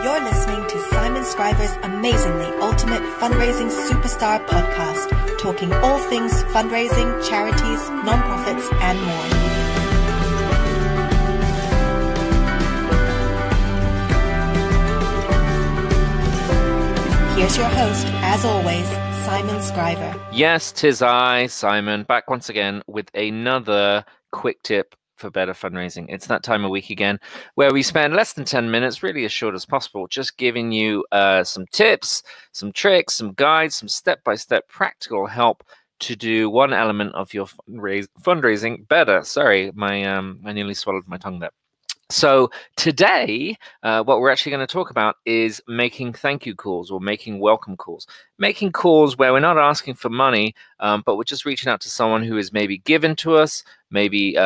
You're listening to Simon Scriver's amazingly ultimate fundraising superstar podcast, talking all things fundraising, charities, nonprofits, and more. Here's your host, as always, Simon Scriver. Yes, 'tis I, Simon, back once again with another quick tip for better fundraising. It's that time of week again where we spend less than 10 minutes, really as short as possible, just giving you some tips, some tricks, some guides, some step-by-step practical help to do one element of your fundraising better. Sorry, I nearly swallowed my tongue there. So today, what we're actually going to talk about is making thank you calls or making welcome calls. Making calls where we're not asking for money, but we're just reaching out to someone who is maybe given to us, maybe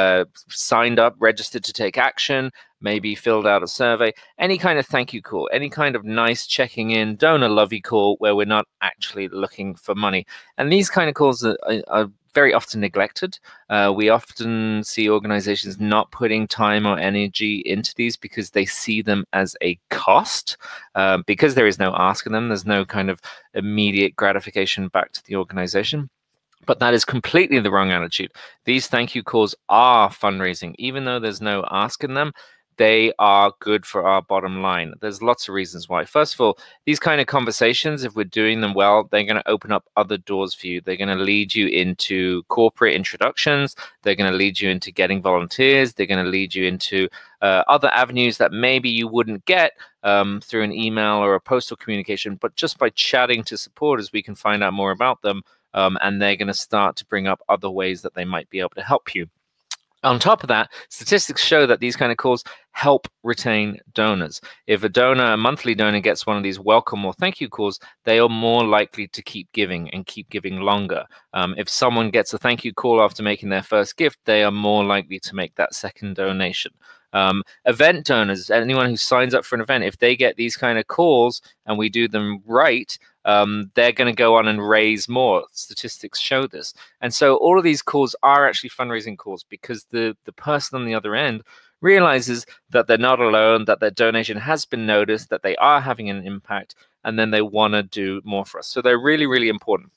signed up, registered to take action, maybe filled out a survey, any kind of thank you call, any kind of nice checking in, donor lovey call where we're not actually looking for money. And these kind of calls are very often neglected. We often see organizations not putting time or energy into these because they see them as a cost. Because there is no ask of them, there's no kind of immediate gratification back to the organization. But that is completely the wrong attitude. These thank you calls are fundraising. Even though there's no ask in them, they are good for our bottom line. There's lots of reasons why. First of all, these kind of conversations, if we're doing them well, they're going to open up other doors for you. They're going to lead you into corporate introductions. They're going to lead you into getting volunteers. They're going to lead you into other avenues that maybe you wouldn't get through an email or a postal communication. But just by chatting to supporters, we can find out more about them. And they're going to start to bring up other ways that they might be able to help you. On top of that, statistics show that these kind of calls help retain donors. If a monthly donor gets one of these welcome or thank you calls, they are more likely to keep giving and keep giving longer. If someone gets a thank you call after making their first gift, they are more likely to make that second donation. Event donors, anyone who signs up for an event, if they get these kind of calls and we do them right, they're going to go on and raise more. Statistics show this. And so all of these calls are actually fundraising calls because the person on the other end realizes that they're not alone, that their donation has been noticed, that they are having an impact, and then they want to do more for us. So they're really, really important.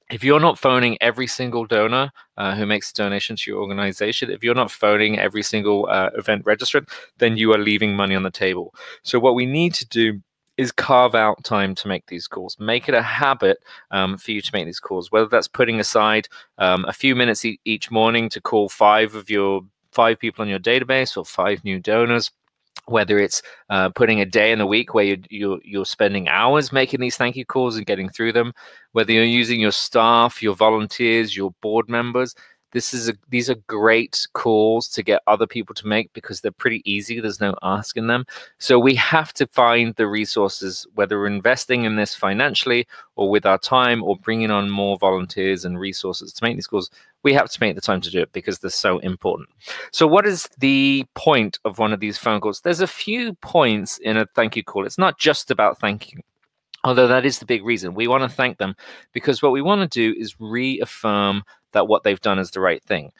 If you're not phoning every single donor who makes a donation to your organization, if you're not phoning every single event registrant, then you are leaving money on the table. So what we need to do is carve out time to make these calls. Make it a habit for you to make these calls, whether that's putting aside a few minutes each morning to call five people on your database or 5 new donors. Whether it's putting a day in the week where you're spending hours making these thank you calls and getting through them, whether you're using your staff, your volunteers, your board members, these are great calls to get other people to make because they're pretty easy. There's no ask in them. So we have to find the resources, whether we're investing in this financially or with our time or bringing on more volunteers and resources to make these calls. We have to make the time to do it because they're so important. So what is the point of one of these phone calls? There's a few points in a thank you call. It's not just about thanking, although that is the big reason. We want to thank them because what we want to do is reaffirm that what they've done is the right thing.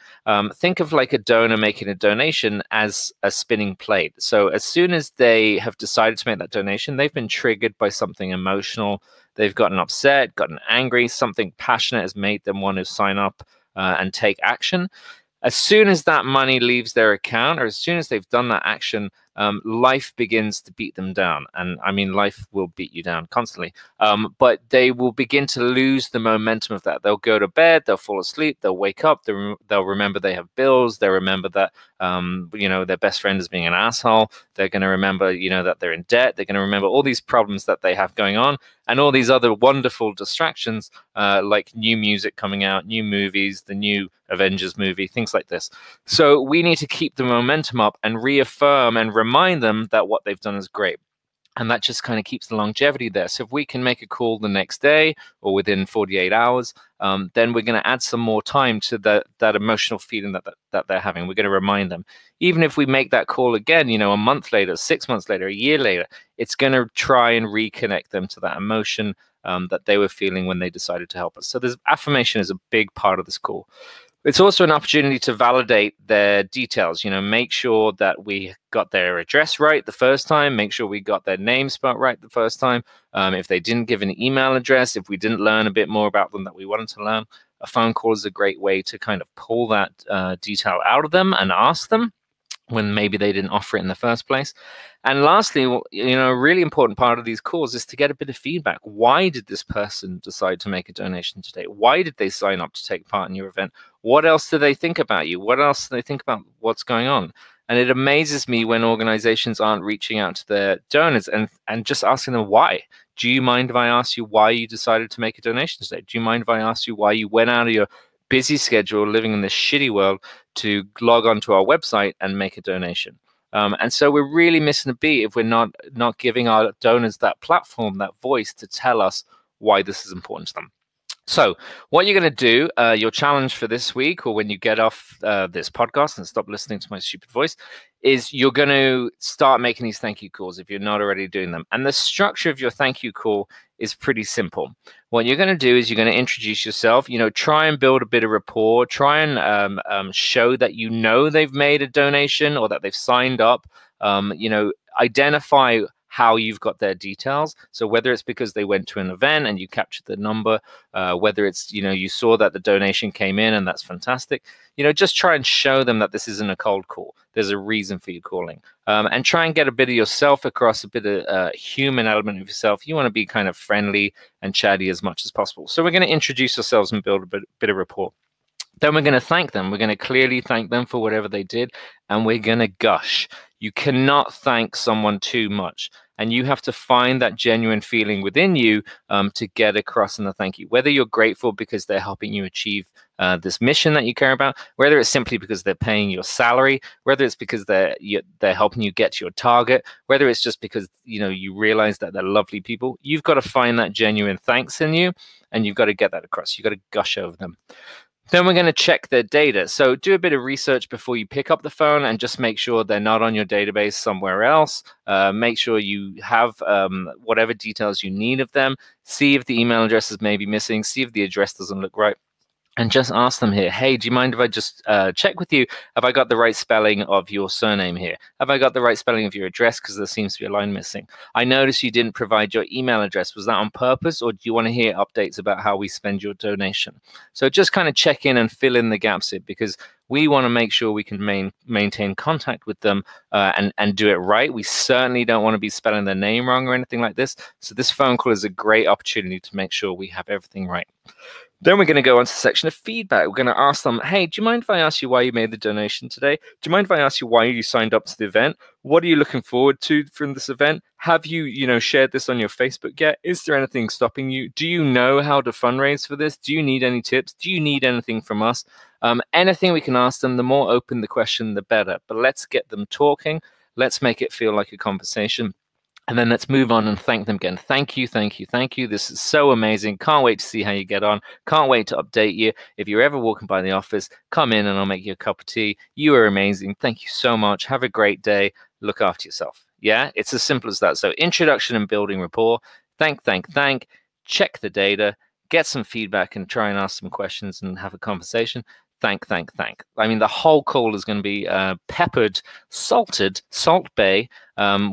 Think of like a donor making a donation as a spinning plate. So as soon as they have decided to make that donation, they've been triggered by something emotional. They've gotten upset, gotten angry, something passionate has made them want to sign up and take action. As soon as that money leaves their account, or as soon as they've done that action, life begins to beat them down. And I mean, life will beat you down constantly. But they will begin to lose the momentum of that. They'll go to bed, they'll fall asleep, they'll wake up, they'll remember they have bills, they'll remember that their best friend is being an asshole. They're going to remember, that they're in debt. They're going to remember all these problems that they have going on and all these other wonderful distractions, like new music coming out, new movies, the new Avengers movie, things like this. So we need to keep the momentum up and reaffirm and remind them that what they've done is great. And that just kind of keeps the longevity there. So if we can make a call the next day or within 48 hours, then we're going to add some more time to that emotional feeling that they're having. We're going to remind them. Even if we make that call again, a month later, 6 months later, a year later, it's going to try and reconnect them to that emotion that they were feeling when they decided to help us. So affirmation is a big part of this call. It's also an opportunity to validate their details. Make sure that we got their address right the first time. Make sure we got their name spelled right the first time. If they didn't give an email address, if we didn't learn a bit more about them that we wanted to learn, a phone call is a great way to kind of pull that detail out of them and ask them when maybe they didn't offer it in the first place. And lastly, a really important part of these calls is to get a bit of feedback. Why did this person decide to make a donation today? Why did they sign up to take part in your event? What else do they think about you? What else do they think about what's going on? And it amazes me when organizations aren't reaching out to their donors and just asking them why. Do you mind if I ask you why you decided to make a donation today? Do you mind if I ask you why you went out of your busy schedule living in this shitty world to log onto our website and make a donation? And so we're really missing a beat if we're not giving our donors that platform, that voice to tell us why this is important to them. So what you're going to do, your challenge for this week, or when you get off this podcast and stop listening to my stupid voice, is you're going to start making these thank you calls if you're not already doing them. And the structure of your thank you call is pretty simple. What you're going to do is you're going to introduce yourself, try and build a bit of rapport, try and show that they've made a donation or that they've signed up, identify how you've got their details. So whether it's because they went to an event and you captured the number, whether it's, you saw that the donation came in and that's fantastic, just try and show them that this isn't a cold call. There's a reason for you calling, and try and get a bit of yourself across, a bit of human element of yourself. You want to be kind of friendly and chatty as much as possible. So we're going to introduce ourselves and build a bit of rapport. Then we're going to thank them. We're going to clearly thank them for whatever they did, and we're going to gush. You cannot thank someone too much, and you have to find that genuine feeling within you to get across in the thank you. Whether you're grateful because they're helping you achieve this mission that you care about, whether it's simply because they're paying your salary, whether it's because they're helping you get to your target, whether it's just because you realize that they're lovely people, you've got to find that genuine thanks in you, and you've got to get that across. You've got to gush over them. Then we're going to check their data. So do a bit of research before you pick up the phone and just make sure they're not on your database somewhere else. Make sure you have whatever details you need of them. See if the email address is maybe missing. See if the address doesn't look right. And just ask them here, hey, do you mind if I just check with you? Have I got the right spelling of your surname here? Have I got the right spelling of your address? Because there seems to be a line missing. I noticed you didn't provide your email address. Was that on purpose? Or do you want to hear updates about how we spend your donation? So just kind of check in and fill in the gaps here, because we want to make sure we can maintain contact with them and do it right. We certainly don't want to be spelling their name wrong or anything like this. So this phone call is a great opportunity to make sure we have everything right. Then we're going to go on to the section of feedback. We're going to ask them, hey, do you mind if I ask you why you made the donation today? Do you mind if I ask you why you signed up to the event? What are you looking forward to from this event? Have you, shared this on your Facebook yet? Is there anything stopping you? Do you know how to fundraise for this? Do you need any tips? Do you need anything from us? Anything we can ask them, the more open the question, the better. But let's get them talking. Let's make it feel like a conversation. And then let's move on and thank them again. Thank you, thank you, thank you. This is so amazing. Can't wait to see how you get on. Can't wait to update you. If you're ever walking by the office, come in and I'll make you a cup of tea. You are amazing. Thank you so much. Have a great day. Look after yourself. Yeah, it's as simple as that. So introduction and building rapport. Thank. Check the data. Get some feedback and try and ask some questions and have a conversation. Thank. I mean, the whole call is going to be peppered, salted, Salt Bay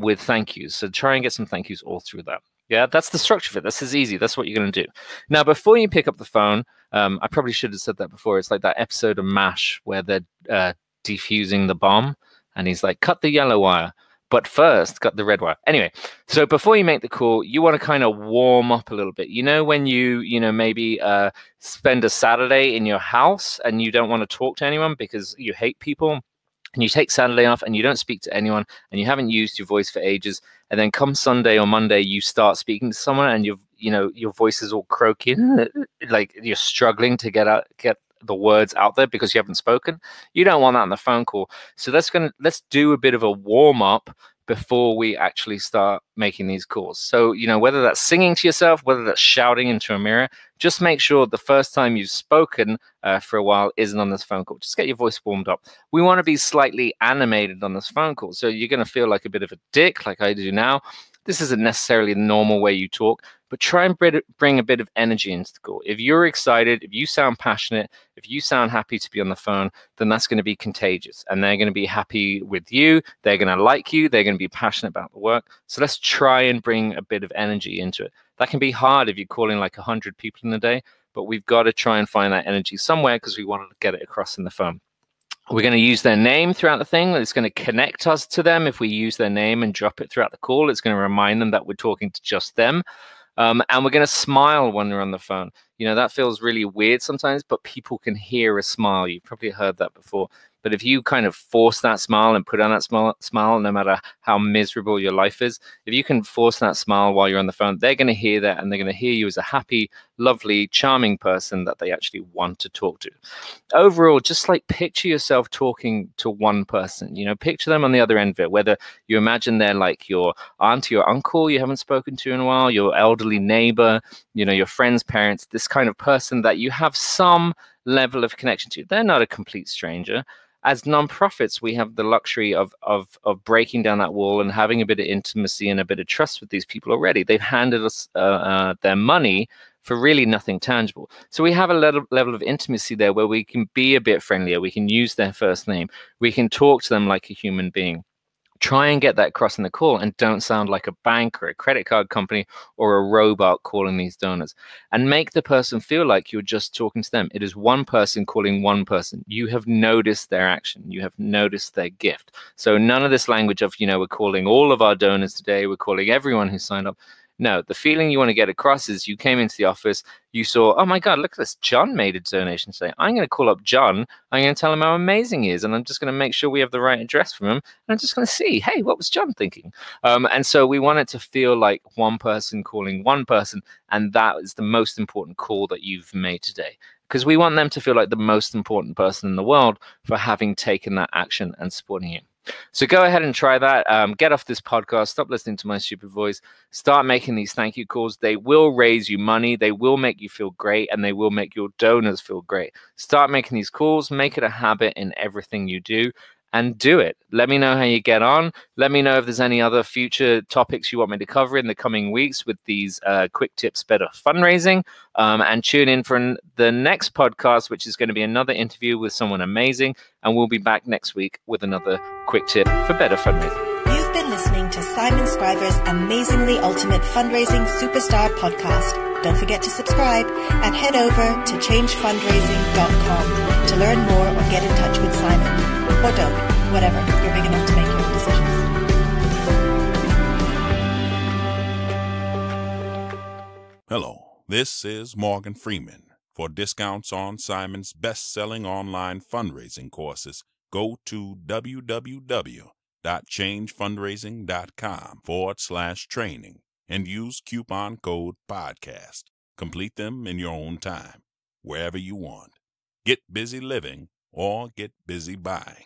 with thank yous. So try and get some thank yous all through that. Yeah, that's the structure of it. This is easy. That's what you're going to do. Now, before you pick up the phone, I probably should have said that before. It's like that episode of MASH where they're defusing the bomb and he's like, cut the yellow wire. But first, cut the red wire. Anyway, so before you make the call, you want to kind of warm up a little bit. When you maybe spend a Saturday in your house and you don't want to talk to anyone because you hate people, and you take Saturday off and you don't speak to anyone and you haven't used your voice for ages, and then come Sunday or Monday, you start speaking to someone and your voice is all croaky, like you're struggling to get the words out there because you haven't spoken. You don't want that on the phone call. So let's do a bit of a warm up before we actually start making these calls. So, whether that's singing to yourself, whether that's shouting into a mirror, just make sure the first time you've spoken for a while isn't on this phone call. Just get your voice warmed up. We want to be slightly animated on this phone call. So you're going to feel like a bit of a dick like I do now. This isn't necessarily the normal way you talk, but try and bring a bit of energy into the call. If you're excited, if you sound passionate, if you sound happy to be on the phone, then that's going to be contagious, and they're going to be happy with you. They're going to like you. They're going to be passionate about the work. So let's try and bring a bit of energy into it. That can be hard if you're calling like 100 people in a day, but we've got to try and find that energy somewhere because we want to get it across in the phone. We're going to use their name throughout the thing. It's going to connect us to them. If we use their name and drop it throughout the call, it's going to remind them that we're talking to just them. And we're going to smile when we're on the phone. You know, that feels really weird sometimes, but people can hear a smile. You've probably heard that before. But if you kind of force that smile and put on that smile, no matter how miserable your life is, if you can force that smile while you're on the phone, they're going to hear that, and they're going to hear you as a happy, lovely, charming person that they actually want to talk to. Overall, just like picture yourself talking to one person, you know, picture them on the other end of it, whether you imagine they're like your auntie or uncle you haven't spoken to in a while, your elderly neighbor, you know, your friend's parents, this kind of person that you have some level of connection to. They're not a complete stranger. As nonprofits, we have the luxury of breaking down that wall and having a bit of intimacy and a bit of trust with these people already. They've handed us their money for really nothing tangible. So we have a level of intimacy there where we can be a bit friendlier. We can use their first name. We can talk to them like a human being. Try and get that across in the call, and don't sound like a bank or a credit card company or a robot calling these donors, and make the person feel like you're just talking to them. It is one person calling one person. You have noticed their action. You have noticed their gift. So none of this language of, you know, we're calling all of our donors today. We're calling everyone who signed up. No, the feeling you want to get across is you came into the office, you saw, oh my God, look at this. John made a donation today. I'm going to call up John. I'm going to tell him how amazing he is. And I'm just going to make sure we have the right address from him. And I'm just going to see, hey, what was John thinking? And so we want it to feel like one person calling one person. And that is the most important call that you've made today, because we want them to feel like the most important person in the world for having taken that action and supporting you. So go ahead and try that. Get off this podcast. Stop listening to my stupid voice. Start making these thank you calls. They will raise you money. They will make you feel great, and they will make your donors feel great. Start making these calls. Make it a habit in everything you do, and do it. Let me know how you get on. Let me know if there's any other future topics you want me to cover in the coming weeks with these quick tips, better fundraising. And tune in for the next podcast, which is going to be another interview with someone amazing. And we'll be back next week with another quick tip for better fundraising. You've been listening to Simon Scriver's Amazingly Ultimate Fundraising Superstar podcast. Don't forget to subscribe and head over to changefundraising.com to learn more or get in touch with Simon. Or don't. Whatever. You're big enough to make your own decisions. Hello, this is Morgan Freeman. For discounts on Simon's best-selling online fundraising courses, go to www.changefundraising.com/training and use coupon code podcast. Complete them in your own time, wherever you want. Get busy living or get busy buying.